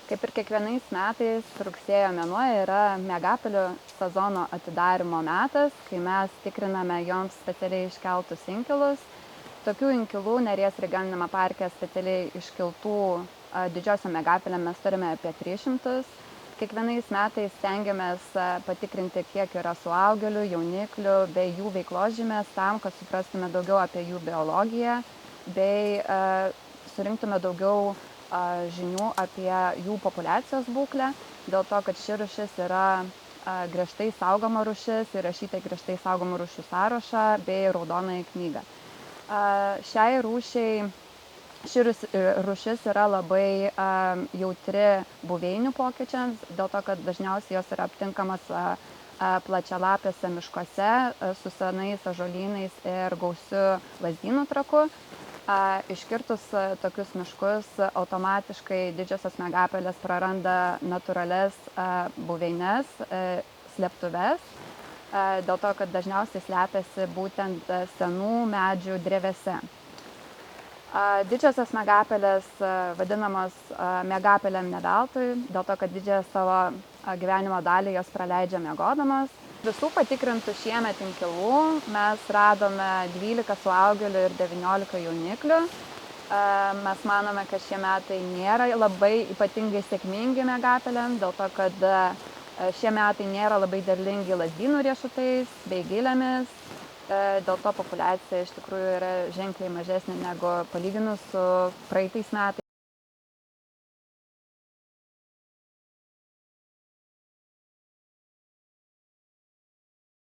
Kaip ir kiekvienais metais, rugsėjo mėnuo yra miegapelių sezono atidarymo metas, kai mes tikriname joms specialiai iškeltus inkilus. Tokių inkilų Neries regioniniame parke specialiai iškeltų didžiosiom miegapelėm mes turime apie 300. Kiekvienais metais stengiamės patikrinti, kiek yra suaugėlių, jauniklių bei jų veiklos žymės tam, kad suprastume daugiau apie jų biologiją bei surinktume daugiau žinių apie jų populiacijos būklę, dėl to, kad ši rūšis yra griežtai saugoma rūšis, įrašyta į griežtai saugomų rūšių sąrašą bei raudonąją knygą. Ši rūšis yra labai jautri buveinių pokyčiams, dėl to, kad dažniausiai jos yra aptinkamas plačialapėse miškuose su senais ąžuolynais ir gausiu lazdynų traku. Iškirtus tokius miškus automatiškai didžiosios miegapelės praranda natūralias buveines, slėptuves, dėl to, kad dažniausiai slepiasi būtent senų medžių drevėse. Didžiosios miegapelės vadinamos miegapelėm ne veltui, dėl to, kad didžiąją savo gyvenimo dalį jos praleidžia miegodamos. Visų patikrintų šiemet inkilų mes radome 12 suaugėlių ir 19 jauniklių. Mes manome, kad šie metai nėra labai ypatingai sėkmingi miegapelėm, dėl to, kad šie metai nėra labai derlingi lazdynų riešutais bei gilėmis. Dėl to populiacija iš tikrųjų yra ženkliai mažesnė negu palyginus su praeitais metais.